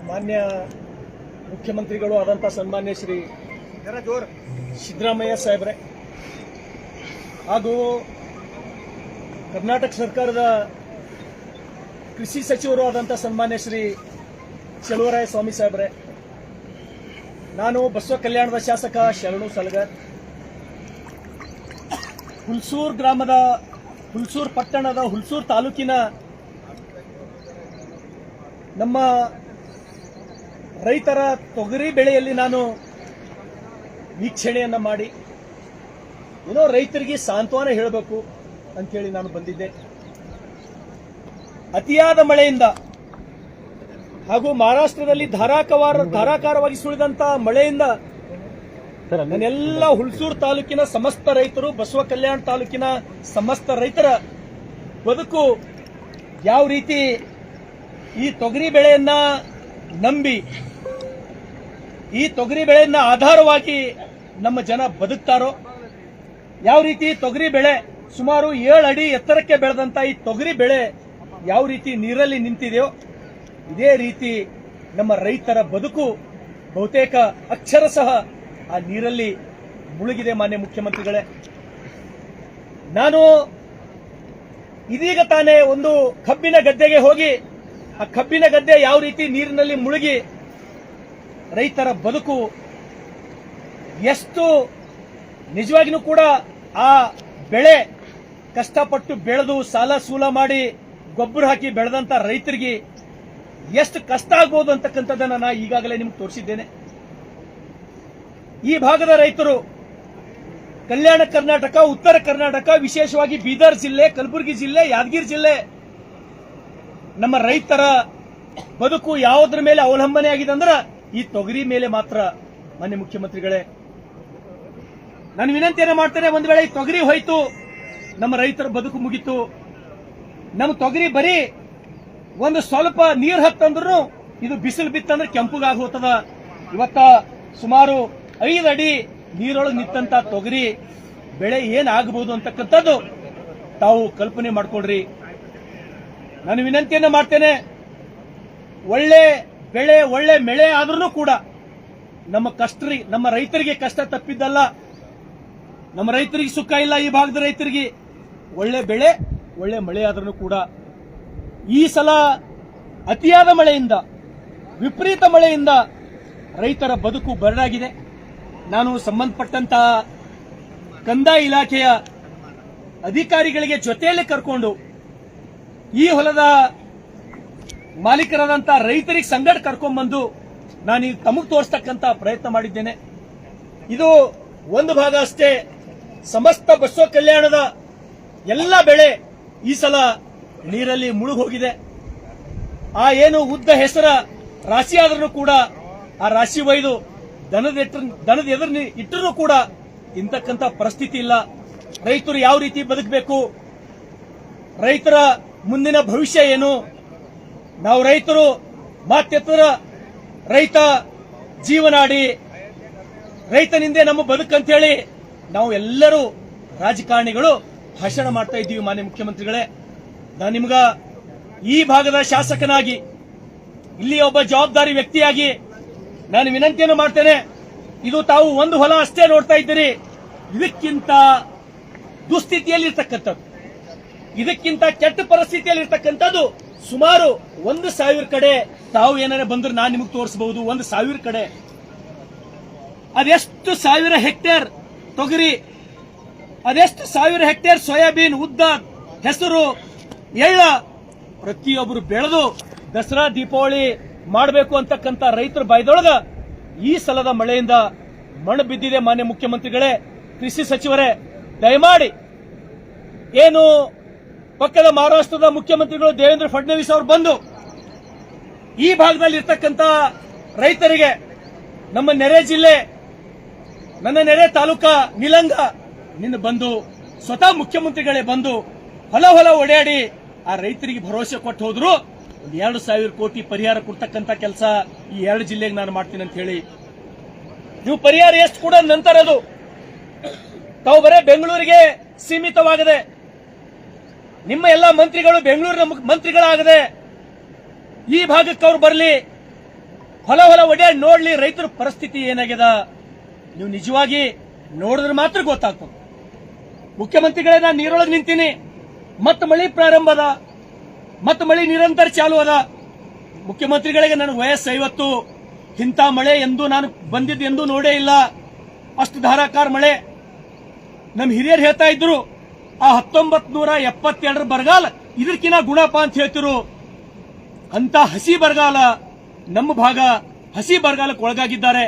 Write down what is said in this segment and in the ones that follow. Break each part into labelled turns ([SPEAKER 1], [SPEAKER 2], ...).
[SPEAKER 1] ಮಾನ್ಯ ಮುಖ್ಯಮಂತ್ರಿಗಳು ಆದಂಥ ಸನ್ಮಾನ್ಯ ಶ್ರೀ ಸಿದ್ದರಾಮಯ್ಯ ಸಾಹೇಬ್ರೆ ಹಾಗೂ ಕರ್ನಾಟಕ ಸರ್ಕಾರದ ಕೃಷಿ ಸಚಿವರು ಆದಂಥ ಸನ್ಮಾನ್ಯ ಶ್ರೀ ಚಲುವರಾಯ ಸ್ವಾಮಿ ಸಾಹೇಬ್ರೆ, ನಾನು ಬಸವ ಕಲ್ಯಾಣದ ಶಾಸಕ ಶರಣು ಸಲಗರ್, ಹುಲ್ಸೂರು ಗ್ರಾಮದ ಹುಲ್ಸೂರು ಪಟ್ಟಣದ ಹುಲ್ಸೂರು ತಾಲೂಕಿನ ನಮ್ಮ ರೈತರ ತೊಗರಿ ಬೆಳೆಯಲ್ಲಿ ನಾನು ವೀಕ್ಷಣೆಯನ್ನ ಮಾಡಿ ಏನೋ ರೈತರಿಗೆ ಸಾಂತ್ವನ ಹೇಳಬೇಕು ಅಂತೇಳಿ ನಾನು ಬಂದಿದ್ದೆ. ಅತಿಯಾದ ಮಳೆಯಿಂದ ಹಾಗೂ ಮಹಾರಾಷ್ಟ್ರದಲ್ಲಿ ಧಾರಾಕಾರವಾಗಿ ಸುಳಿದಂತ ಮಳೆಯಿಂದ ನನ್ನೆಲ್ಲ ಹುಲ್ಸೂರು ತಾಲೂಕಿನ ಸಮಸ್ತ ರೈತರು, ಬಸವ ಕಲ್ಯಾಣ ತಾಲೂಕಿನ ಸಮಸ್ತ ರೈತರ ಬದುಕು ಯಾವ ರೀತಿ ಈ ತೊಗರಿ ಬೆಳೆಯನ್ನ ನಂಬಿ, ಈ ತೊಗರಿ ಬೆಳೆಯನ್ನ ಆಧಾರವಾಗಿ ನಮ್ಮ ಜನ ಬದುಕ್ತಾರೋ, ಯಾವ ರೀತಿ ತೊಗರಿ ಬೆಳೆ ಸುಮಾರು 7 ಅಡಿ ಎತ್ತರಕ್ಕೆ ಬೆಳೆದಂತ ಈ ತೊಗರಿ ಬೆಳೆ ಯಾವ ರೀತಿ ನೀರಲ್ಲಿ ನಿಂತಿದೆಯೋ ಇದೇ ರೀತಿ ನಮ್ಮ ರೈತರ ಬದುಕು ಬಹುತೇಕ ಅಕ್ಷರಶಃ ಆ ನೀರಲ್ಲಿ ಮುಳುಗಿದೆ. ಮಾನ್ಯ ಮುಖ್ಯಮಂತ್ರಿಗಳೇ, ನಾನು ಇದೀಗ ತಾನೇ ಒಂದು ಕಬ್ಬಿನ ಗದ್ದೆಗೆ ಹೋಗಿ ಆ ಕಬ್ಬಿನ ಗದ್ದೆ ಯಾವ ರೀತಿ ನೀರಿನಲ್ಲಿ ಮುಳುಗಿ ರೈತರ ಬದುಕು ಎಷ್ಟು ನಿಜವಾಗಿಯೂ ಕೂಡ ಆ ಬೆಳೆ ಕಷ್ಟಪಟ್ಟು ಬೆಳೆದು ಸಾಲ ಸೂಲ ಮಾಡಿ ಗೊಬ್ಬರ ಹಾಕಿ ಬೆಳೆದಂತ ರೈತರಿಗೆ ಎಷ್ಟು ಕಷ್ಟ ಆಗ್ಬೋದು ಅಂತಕ್ಕಂಥದ್ದನ್ನ ನಾನು ಈಗಾಗಲೇ ನಿಮ್ಗೆ ತೋರಿಸಿದ್ದೇನೆ. ಈ ಭಾಗದ ರೈತರು ಕಲ್ಯಾಣ ಕರ್ನಾಟಕ, ಉತ್ತರ ಕರ್ನಾಟಕ, ವಿಶೇಷವಾಗಿ ಬೀದರ್ ಜಿಲ್ಲೆ, ಕಲಬುರಗಿ ಜಿಲ್ಲೆ, ಯಾದಗಿರಿ ಜಿಲ್ಲೆ, ನಮ್ಮ ರೈತರ ಬದುಕು ಯಾವುದರ ಮೇಲೆ ಅವಲಂಬನೆ ಆಗಿದೆ ಅಂದ್ರೆ ಈ ತೊಗರಿ ಮೇಲೆ ಮಾತ್ರ. ಮಾನ್ಯ ಮುಖ್ಯಮಂತ್ರಿಗಳೇ, ನಾನು ವಿನಂತಿಯನ್ನ ಮಾಡ್ತೇನೆ, ಒಂದು ವೇಳೆ ಈ ತೊಗರಿ ಹೋಯ್ತು, ನಮ್ಮ ರೈತರ ಬದುಕು ಮುಗಿತು. ನಮ್ಮ ತೊಗರಿ ಬರೀ ಒಂದು ಸ್ವಲ್ಪ ನೀರು ಹತ್ತಂದ್ರೂ ಇದು ಬಿಸಿಲು ಬಿತ್ತಂದ್ರೆ ಕೆಂಪುಗಾಗಿ ಹೋಗ್ತದ. ಇವತ್ತ ಸುಮಾರು 5 ಅಡಿ ನೀರೊಳಗೆ ನಿಂತಂತ ತೊಗರಿ ಬೆಳೆ ಏನಾಗಬಹುದು ಅಂತಕ್ಕಂಥದ್ದು ತಾವು ಕಲ್ಪನೆ ಮಾಡ್ಕೊಳ್ರಿ. ನಾನು ವಿನಂತಿಯನ್ನ ಮಾಡ್ತೇನೆ, ಒಳ್ಳೆ ಬೆಳೆ ಒಳ್ಳೆ ಮಳೆ ಆದ್ರೂ ಕೂಡ ನಮ್ಮ ರೈತರಿಗೆ ಕಷ್ಟ ತಪ್ಪಿದ್ದಲ್ಲ, ನಮ್ಮ ರೈತರಿಗೆ ಸುಖ ಇಲ್ಲ. ಈ ಭಾಗದ ರೈತರಿಗೆ ಒಳ್ಳೆ ಬೆಳೆ ಒಳ್ಳೆ ಮಳೆ ಆದ್ರೂ ಕೂಡ ಈ ಸಲ ಅತಿಯಾದ ಮಳೆಯಿಂದ, ವಿಪರೀತ ಮಳೆಯಿಂದ ರೈತರ ಬದುಕು ಬರಡಾಗಿದೆ. ನಾನು ಸಂಬಂಧಪಟ್ಟಂತ ಕಂದಾಯ ಇಲಾಖೆಯ ಅಧಿಕಾರಿಗಳಿಗೆ ಜೊತೆಯಲ್ಲಿ ಕರ್ಕೊಂಡು ಈ ಹೊಲದ ಮಾಲೀಕರಾದಂತ ರೈತರಿಗೆ ಸಂಗಡ ಕರ್ಕೊಂಡ್ಬಂದು ನಾನು ತಮಗೆ ತೋರಿಸ್ತಕ್ಕಂತ ಪ್ರಯತ್ನ ಮಾಡಿದ್ದೇನೆ. ಇದು ಒಂದು ಭಾಗ ಅಷ್ಟೇ. ಸಮಸ್ತ ಬಸವ ಕಲ್ಯಾಣದ ಎಲ್ಲ ಬೆಳೆ ಈ ಸಲ ನೀರಲ್ಲಿ ಮುಳುಗೋಗಿದೆ. ಆ ಏನು ಉದ್ದ ಹೆಸರ ರಾಶಿ ಆದ್ರೂ ಕೂಡ ಆ ರಾಶಿ ಒಯ್ದು ದನದ ಎದುರು ಇಟ್ಟರೂ ಕೂಡ ಇಂತಕ್ಕಂಥ ಪರಿಸ್ಥಿತಿ ಇಲ್ಲ. ರೈತರು ಯಾವ ರೀತಿ ಬದುಕಬೇಕು, ರೈತರ ಮುಂದಿನ ಭವಿಷ್ಯ ಏನು, ನಾವು ರೈತರು ಮಾತೆತ್ತರ ರೈತ ಜೀವನಾಡಿ, ರೈತನಿಂದೆ ನಮ್ಮ ಬದುಕಂತೇಳಿ ನಾವು ಎಲ್ಲರೂ ರಾಜಕಾರಣಿಗಳು ಭಾಷಣ ಮಾಡ್ತಾ ಇದ್ದೀವಿ. ಮಾನ್ಯ ಮುಖ್ಯಮಂತ್ರಿಗಳೇ, ನಾನು ನಿಮ್ಗ ಈ ಭಾಗದ ಶಾಸಕನಾಗಿ, ಇಲ್ಲಿ ಒಬ್ಬ ಜವಾಬ್ದಾರಿ ವ್ಯಕ್ತಿಯಾಗಿ ನಾನು ವಿನಂತಿಯನ್ನು ಮಾಡ್ತೇನೆ. ಇದು ತಾವು ಒಂದು ಹೊಲ ಅಷ್ಟೇ ನೋಡ್ತಾ ಇದ್ದೀರಿ, ಇದಕ್ಕಿಂತ ದುಸ್ಥಿತಿಯಲ್ಲಿರ್ತಕ್ಕಂಥದ್ದು, ಇದಕ್ಕಿಂತ ಕೆಟ್ಟ ಪರಿಸ್ಥಿತಿಯಲ್ಲಿರ್ತಕ್ಕಂಥದ್ದು ಸುಮಾರು 1,000 ಕಡೆ ತಾವು ಏನಾರ ಬಂದ್ರೆ ನಾನು ನಿಮಗೆ ತೋರಿಸಬಹುದು. 1,000 ಕಡೆ ಅದೆಷ್ಟು 1,000 ಹೆಕ್ಟೇರ್ ತೊಗರಿ, ಅದೆಷ್ಟು 1,000 ಹೆಕ್ಟೇರ್ ಸೋಯಾಬೀನ್, ಉದ್ದ ಹೆಸರು, ಎಳ್ಳ ಪ್ರತಿಯೊಬ್ಬರು ಬೆಳೆದು ದಸರಾ ದೀಪಾವಳಿ ಮಾಡಬೇಕು ಅಂತಕ್ಕಂಥ ರೈತರ ಬಾಯ್ದೊಳಗ ಈ ಸಲದ ಮಳೆಯಿಂದ ಮಣ್ಣು ಬಿದ್ದಿದೆ. ಮಾನ್ಯ ಮುಖ್ಯಮಂತ್ರಿಗಳೇ, ಕೃಷಿ ಸಚಿವರೇ, ದಯಮಾಡಿ ಏನು ಪಕ್ಕದ ಮಹಾರಾಷ್ಟ್ರದ ಮುಖ್ಯಮಂತ್ರಿಗಳು ದೇವೇಂದ್ರ ಫಡ್ನವೀಸ್ ಅವರು ಬಂದು ಈ ಭಾಗದಲ್ಲಿ ಇರ್ತಕ್ಕಂಥ ರೈತರಿಗೆ, ನಮ್ಮ ನೆರೆ ಜಿಲ್ಲೆ, ನನ್ನ ನೆರೆ ತಾಲೂಕಾ ನಿಲಂಗ ನಿನ್ನ ಬಂದು ಸ್ವತಃ ಮುಖ್ಯಮಂತ್ರಿಗಳೇ ಬಂದು ಹೊಲ ಓಡಾಡಿ ಆ ರೈತರಿಗೆ ಭರವಸೆ ಕೊಟ್ಟು ಹೋದ್ರು. 2,000 ಕೋಟಿ ಪರಿಹಾರ ಕೊಡ್ತಕ್ಕಂಥ ಕೆಲಸ ಈ 2 ಜಿಲ್ಲೆಗೆ ನಾನು ಮಾಡ್ತೀನಿ ಅಂತ ಹೇಳಿ, ನೀವು ಪರಿಹಾರ ಎಷ್ಟು ಕೂಡ ನಂತರ ಅದು ತಾವು ಬರೇ ಬೆಂಗಳೂರಿಗೆ ಸೀಮಿತವಾಗದೆ, ನಿಮ್ಮ ಎಲ್ಲ ಮಂತ್ರಿಗಳು ಬೆಂಗಳೂರಿನ ಮಂತ್ರಿಗಳಾಗದೆ ಈ ಭಾಗಕ್ಕೆ ಅವ್ರು ಬರಲಿ, ಹೊಲ ಒಡೆಯಾಡಿ ನೋಡ್ಲಿ ರೈತರ ಪರಿಸ್ಥಿತಿ ಏನಾಗ್ಯದ. ನೀವು ನಿಜವಾಗಿ ನೋಡಿದ್ರೆ ಮಾತ್ರ ಗೊತ್ತಾಗ್ತದೆ. ಮುಖ್ಯಮಂತ್ರಿಗಳೇ, ನಾನು ನೀರೊಳಗೆ ನಿಂತೀನಿ, ಮತ್ತೆ ಮಳಿ ಪ್ರಾರಂಭ ಅದ, ಮತ್ತೆ ಮಳಿ ನಿರಂತರ ಚಾಲು ಅದ. ಮುಖ್ಯಮಂತ್ರಿಗಳಿಗೆ ನನಗೆ ವಯಸ್ಸು 50, ಇಂಥ ಮಳೆ ಎಂದು ನಾನು ಬಂದಿದ್ದು ಎಂದೂ ನೋಡೇ ಇಲ್ಲ. ಅಷ್ಟು ಧಾರಾಕಾರ ಮಳೆ. ನಮ್ಮ ಹಿರಿಯರು ಹೇಳ್ತಾ ಇದ್ರು, ಆ 1972 ಬರಗಾಲ ಇದಕ್ಕಿನ್ನ ಗುಣಪ ಅಂತ ಹೇಳ್ತಿರು. ಅಂತ ಹಸಿ ಬರಗಾಲ ನಮ್ಮ ಭಾಗ ಹಸಿ ಬರಗಾಲಕ್ಕೆ ಒಳಗಾಗಿದ್ದಾರೆ.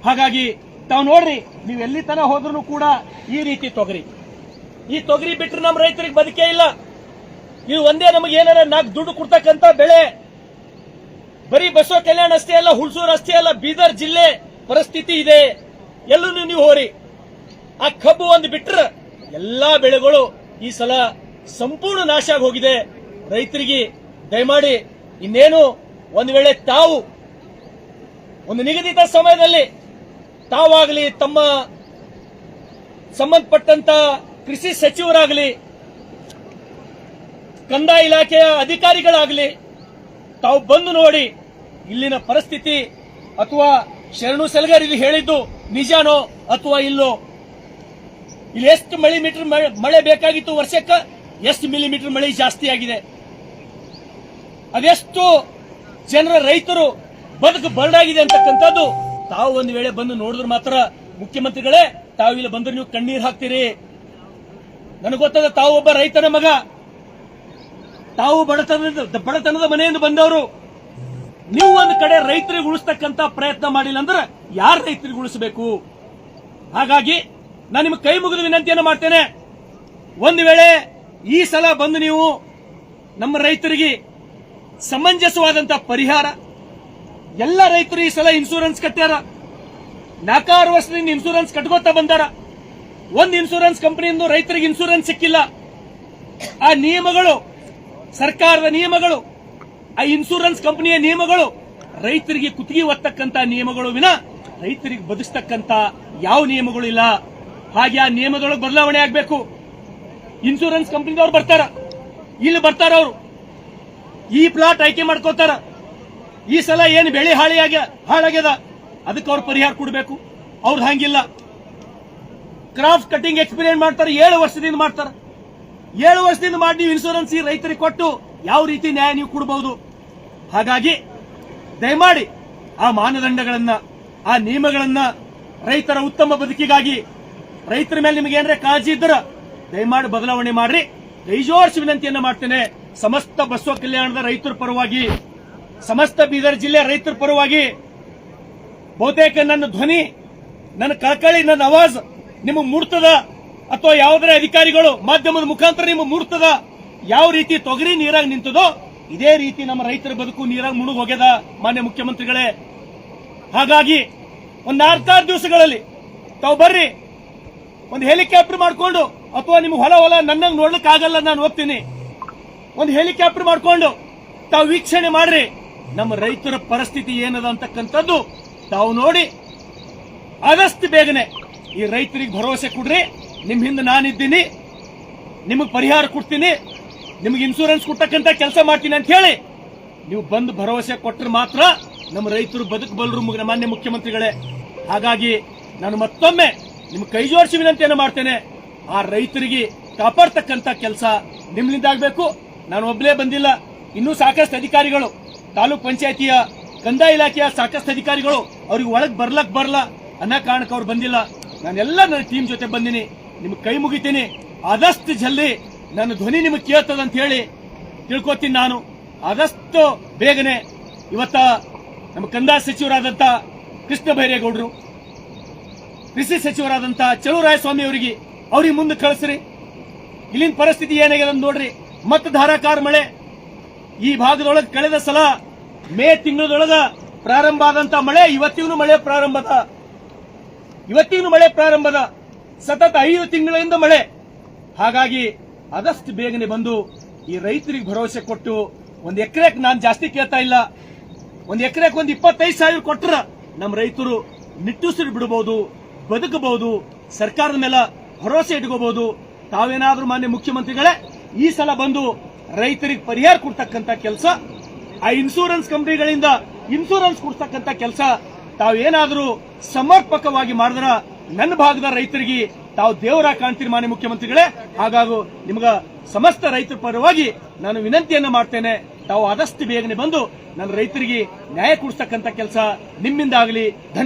[SPEAKER 1] ಹಾಗಾಗಿ ತಾವು ನೋಡ್ರಿ, ನೀವು ಎಲ್ಲಿ ತನ ಹೋದ್ರೂ ಕೂಡ ಈ ರೀತಿ ಈ ತೊಗರಿ ಬಿಟ್ಟರೆ ನಮ್ಮ ರೈತರಿಗೆ ಬದುಕೇ ಇಲ್ಲ. ಇದು ಒಂದೇ ನಮಗೆ ಏನಾರ 4 ದುಡ್ಡು ಕೊಡ್ತಕ್ಕಂತ ಬೆಳೆ. ಬರೀ ಬಸವ ಕಲ್ಯಾಣ ಅಷ್ಟೇ ಅಲ್ಲ, ಹುಣಸೂರು ಅಷ್ಟೇ ಅಲ್ಲ, ಬೀದರ್ ಜಿಲ್ಲೆ ಪರಿಸ್ಥಿತಿ ಇದೆ. ಎಲ್ಲೂ ನೀವು ಹೋರಿ, ಆ ಕಬ್ಬು ಒಂದು ಬಿಟ್ರೆ ಎಲ್ಲಾ ಬೆಳೆಗಳು ಈ ಸಲ ಸಂಪೂರ್ಣ ನಾಶ ಆಗಿ ಹೋಗಿದೆ. ರೈತರಿಗೆ ದಯಮಾಡಿ ಇನ್ನೇನು ಒಂದು ವೇಳೆ ತಾವು ಒಂದು ನಿಗದಿತ ಸಮಯದಲ್ಲಿ ತಾವಾಗಲಿ, ತಮ್ಮ ಸಂಬಂಧಪಟ್ಟಂತ ಕೃಷಿ ಸಚಿವರಾಗಲಿ, ಕಂದಾಯ ಇಲಾಖೆಯ ಅಧಿಕಾರಿಗಳಾಗಲಿ, ತಾವು ಬಂದು ನೋಡಿ ಇಲ್ಲಿನ ಪರಿಸ್ಥಿತಿ, ಅಥವಾ ಶರಣು ಸಲಗರ್ ಇಲ್ಲಿ ಹೇಳಿದ್ದು ನಿಜಾನೋ ಅಥವಾ ಇಲ್ಲೋ, ಇಲ್ಲಿ ಎಷ್ಟು ಮಿಲಿಮೀಟರ್ ಮಳೆ ಬೇಕಾಗಿತ್ತು ವರ್ಷಕ್ಕೆ, ಎಷ್ಟು ಮಿಲಿಮೀಟರ್ ಮಳೆ ಜಾಸ್ತಿ ಆಗಿದೆ, ಅದೆಷ್ಟು ಜನರ ರೈತರು ಬದುಕು ಬರಡಾಗಿದೆ ಅಂತಕ್ಕಂಥದ್ದು ತಾವು ಒಂದು ವೇಳೆ ಬಂದು ನೋಡಿದ್ರೆ ಮಾತ್ರ. ಮುಖ್ಯಮಂತ್ರಿಗಳೇ, ತಾವು ಇಲ್ಲಿ ಬಂದ್ರೆ ನೀವು ಕಣ್ಣೀರು ಹಾಕ್ತೀರಿ. ನನಗೆ ಗೊತ್ತದ, ತಾವು ಒಬ್ಬ ರೈತನ ಮಗ, ತಾವು ಬಡತನದ ಮನೆಯಿಂದ ಬಂದವರು. ನೀವು ಒಂದು ಕಡೆ ರೈತರಿಗೆ ಉಳಿಸ್ತಕ್ಕಂತ ಪ್ರಯತ್ನ ಮಾಡಿಲ್ಲ ಅಂದ್ರೆ ಯಾರು ರೈತರಿಗೆ ಉಳಿಸಬೇಕು? ಹಾಗಾಗಿ ನಾನು ನಿಮಗೆ ಕೈ ಮುಗಿದು ವಿನಂತಿಯನ್ನು ಮಾಡ್ತೇನೆ, ಒಂದು ವೇಳೆ ಈ ಸಲ ಬಂದು ನೀವು ನಮ್ಮ ರೈತರಿಗೆ ಸಮಂಜಸವಾದಂತಹ ಪರಿಹಾರ, ಎಲ್ಲ ರೈತರು ಈ ಸಲ ಇನ್ಶೂರೆನ್ಸ್ ಕಟ್ಟ್ಯಾರ, 4 ವರ್ಷದಿಂದ ಇನ್ಶೂರೆನ್ಸ್ ಕಟ್ಕೋತಾ ಬಂದಾರ. ಒಂದು ಇನ್ಶೂರೆನ್ಸ್ ಕಂಪನಿಯಿಂದ ರೈತರಿಗೆ ಇನ್ಶೂರೆನ್ಸ್ ಸಿಕ್ಕಿಲ್ಲ. ಆ ನಿಯಮಗಳು, ಸರ್ಕಾರದ ನಿಯಮಗಳು, ಆ ಇನ್ಶೂರೆನ್ಸ್ ಕಂಪನಿಯ ನಿಯಮಗಳು ರೈತರಿಗೆ ಕುತ್ತಿಗೆ ಒತ್ತಕ್ಕಂತ ನಿಯಮಗಳು ವಿನ ರೈತರಿಗೆ ಬದುಕತಕ್ಕಂತ ಯಾವ ನಿಯಮಗಳು ಇಲ್ಲ. ಹಾಗೆ ಆ ನಿಯಮದೊಳಗೆ ಬದಲಾವಣೆ ಆಗಬೇಕು. ಇನ್ಶೂರೆನ್ಸ್ ಕಂಪನಿದವ್ರು ಬರ್ತಾರ, ಇಲ್ಲಿ ಬರ್ತಾರ, ಅವರು ಈ ಪ್ಲಾಟ್ ಆಯ್ಕೆ ಮಾಡ್ಕೋತಾರ. ಈ ಸಲ ಏನು ಬೆಳೆ ಹಾಳಾಗ್ಯದ ಅದಕ್ಕೆ ಅವ್ರು ಪರಿಹಾರ ಕೊಡಬೇಕು. ಅವ್ರದ್ದು ಹಂಗಿಲ್ಲ. ಕ್ರಾಫ್ಟ್ ಕಟಿಂಗ್ ಎಕ್ಸ್ಪೀರಿಯನ್ಸ್ ಮಾಡ್ತಾರೆ, 7 ವರ್ಷದಿಂದ ಮಾಡ್ತಾರೆ. 7 ವರ್ಷದಿಂದ ಮಾಡಿ ನೀವು ಇನ್ಶೂರೆನ್ಸ್ ರೈತರಿಗೆ ಕೊಟ್ಟು ಯಾವ ರೀತಿ ನ್ಯಾಯ ನೀವು ಕೊಡಬಹುದು? ಹಾಗಾಗಿ ದಯಮಾಡಿ ಆ ಮಾನದಂಡಗಳನ್ನ, ಆ ನಿಯಮಗಳನ್ನ, ರೈತರ ಉತ್ತಮ ಬದುಕಿಗಾಗಿ, ರೈತರ ಮೇಲೆ ನಿಮಗೆ ಏನಾರ ಕಾಳಜಿ ಇದ್ದರ ದಯಮಾಡಿ ಬದಲಾವಣೆ ಮಾಡ್ರಿ. ಕೈಜೋಡಿಸಿ ವಿನಂತಿಯನ್ನ ಮಾಡ್ತೇನೆ. ಸಮಸ್ತ ಬಸವ ಕಲ್ಯಾಣದ ರೈತರ ಪರವಾಗಿ, ಸಮಸ್ತ ಬೀದರ್ ಜಿಲ್ಲೆ ರೈತರ ಪರವಾಗಿ ಬಹುತೇಕ ನನ್ನ ಧ್ವನಿ, ನನ್ನ ಕಳಕಳಿ, ನನ್ನ ಆವಾಜ್ ನಿಮಗೆ ಮೂಡ್ತದ, ಅಥವಾ ಯಾವುದೇ ಅಧಿಕಾರಿಗಳು ಮಾಧ್ಯಮದ ಮುಖಾಂತರ ನಿಮಗೆ ಮೂಡ್ತದ. ಯಾವ ರೀತಿ ತೊಗರಿ ನೀರಾಗಿ ನಿಂತದೋ ಇದೇ ರೀತಿ ನಮ್ಮ ರೈತರ ಬದುಕು ನೀರಾಗಿ ಮುಳುಗ್ ಹೋಗ್ಯದ ಮಾನ್ಯ ಮುಖ್ಯಮಂತ್ರಿಗಳೇ. ಹಾಗಾಗಿ ಒಂದು 4 ದಿವಸಗಳಲ್ಲಿ ತಾವು ಬರ್ರಿ, ಒಂದು ಹೆಲಿಕಾಪ್ಟರ್ ಮಾಡ್ಕೊಂಡು, ಅಥವಾ ನಿಮ್ಮ ಹೊಲ ನನ್ನಂಗೆ ನೋಡ್ಲಿಕ್ಕೆ ಆಗಲ್ಲ, ನಾನು ಹೋಗ್ತೀನಿ, ಒಂದು ಹೆಲಿಕಾಪ್ಟರ್ ಮಾಡ್ಕೊಂಡು ತಾವು ವೀಕ್ಷಣೆ ಮಾಡ್ರಿ. ನಮ್ಮ ರೈತರ ಪರಿಸ್ಥಿತಿ ಏನದ ಅಂತಕ್ಕಂಥದ್ದು ತಾವು ನೋಡಿ ಆದಷ್ಟು ಬೇಗನೆ ಈ ರೈತರಿಗೆ ಭರವಸೆ ಕೊಡ್ರಿ. ನಿಮ್ ಹಿಂದೆ ನಾನಿದ್ದೀನಿ, ನಿಮಗೆ ಪರಿಹಾರ ಕೊಡ್ತೀನಿ, ನಿಮಗೆ ಇನ್ಶೂರೆನ್ಸ್ ಕೊಟ್ಟಕ್ಕಂತ ಕೆಲಸ ಮಾಡ್ತೀನಿ ಅಂತ ಹೇಳಿ ನೀವು ಬಂದು ಭರವಸೆ ಕೊಟ್ಟರೆ ಮಾತ್ರ ನಮ್ಮ ರೈತರು ಬದುಕಬಲ್ಲರು ಮಾನ್ಯ ಮುಖ್ಯಮಂತ್ರಿಗಳೇ. ಹಾಗಾಗಿ ನಾನು ಮತ್ತೊಮ್ಮೆ ನಿಮ್ಗೆ ಕೈ ಜೋಡಿಸಿ ವಿನಂತಿಯನ್ನು ಮಾಡ್ತೇನೆ. ಆ ರೈತರಿಗೆ ಕಾಪಾಡ್ತಕ್ಕಂತ ಕೆಲಸ ನಿಮ್ಮಿಂದ ಆಗಬೇಕು. ನಾನು ಒಬ್ಬನೇ ಬಂದಿಲ್ಲ, ಇನ್ನೂ ಸಾಕಷ್ಟು ಅಧಿಕಾರಿಗಳು, ತಾಲೂಕ್ ಪಂಚಾಯತಿಯ ಕಂದಾಯ ಇಲಾಖೆಯ ಸಾಕಷ್ಟು ಅಧಿಕಾರಿಗಳು ಅವ್ರಿಗೆ ಒಳಗೆ ಬರಲ್ಲ ಅನ್ನೋ ಕಾರಣಕ್ಕೆ ಅವ್ರು ಬಂದಿಲ್ಲ. ನಾನೆಲ್ಲ ನನ್ನ ಟೀಮ್ ಜೊತೆ ಬಂದಿನಿ. ನಿಮ್ಗೆ ಕೈ ಮುಗಿತೀನಿ. ಆದಷ್ಟು ಜಲ್ದಿ ನನ್ನ ಧ್ವನಿ ನಿಮಗೆ ಕೇಳ್ತದ ಅಂತ ಹೇಳಿ ತಿಳ್ಕೊತೀನಿ. ನಾನು ಆದಷ್ಟು ಬೇಗನೆ ಇವತ್ತ ನಮ್ಮ ಕಂದಾಯ ಸಚಿವರಾದಂತ ಕೃಷ್ಣ ಬೈರೇಗೌಡರು, ಕೃಷಿ ಸಚಿವರಾದಂತ ಚಲುವರಾಯಸ್ವಾಮಿ ಅವ್ರಿಗೆ ಮುಂದೆ ಕಳಿಸ್ರಿ. ಇಲ್ಲಿನ ಪರಿಸ್ಥಿತಿ ಏನಾಗಿದೆ ನೋಡ್ರಿ. ಮತ್ತೆ ಧಾರಾಕಾರ ಮಳೆ ಈ ಭಾಗದೊಳಗೆ ಕಳೆದ ಸಲ ಮೇ ತಿಂಗಳದೊಳಗ ಪ್ರಾರಂಭ ಆದಂತ ಮಳೆ ಇವತ್ತಿಗೂ ಮಳೆ ಪ್ರಾರಂಭದ ಸತತ 5 ತಿಂಗಳಿಂದ ಮಳೆ. ಹಾಗಾಗಿ ಆದಷ್ಟು ಬೇಗನೆ ಬಂದು ಈ ರೈತರಿಗೆ ಭರವಸೆ ಕೊಟ್ಟು, ಒಂದು ಎಕರೆಗೆ ನಾನು ಜಾಸ್ತಿ ಕೇಳ್ತಾ ಇಲ್ಲ, ಒಂದು ಎಕರೆಗೆ ಒಂದು 25,000 ಕೊಟ್ಟರೆ ನಮ್ಮ ರೈತರು ನಿಟ್ಟುಸಿರು ಬಿಡಬಹುದು, ಬದುಕಬಹುದು, ಸರ್ಕಾರದ ಮೇಲೆ ಭರವಸೆ ಇಟ್ಕೋಬಹುದು. ತಾವೇನಾದ್ರೂ ಮಾನ್ಯ ಮುಖ್ಯಮಂತ್ರಿಗಳೇ ಈ ಸಲ ಬಂದು ರೈತರಿಗೆ ಪರಿಹಾರ ಕೊಡ್ತಕ್ಕಂತ ಕೆಲಸ, ಆ ಇನ್ಶೂರೆನ್ಸ್ ಕಂಪನಿಗಳಿಂದ ಇನ್ಸೂರೆನ್ಸ್ ಕೊಡ್ತಕ್ಕಂತ ಕೆಲಸ ತಾವೇನಾದ್ರೂ ಸಮರ್ಪಕವಾಗಿ ಮಾಡಿದ್ರ ನನ್ನ ಭಾಗದ ರೈತರಿಗೆ ತಾವು ದೇವರ ಕಾಣ್ತೀರಿ ಮಾನ್ಯ ಮುಖ್ಯಮಂತ್ರಿಗಳೇ. ಹಾಗಾಗಿ ನಿಮ್ಗ ಸಮಸ್ತ ರೈತರ ಪರವಾಗಿ ನಾನು ವಿನಂತಿಯನ್ನ ಮಾಡ್ತೇನೆ, ತಾವು ಆದಷ್ಟು ಬೇಗನೆ ಬಂದು ನನ್ನ ರೈತರಿಗೆ ನ್ಯಾಯ ಕೊಡಿಸ್ತಕ್ಕಂತ ಕೆಲಸ ನಿಮ್ಮಿಂದ ಆಗಲಿ.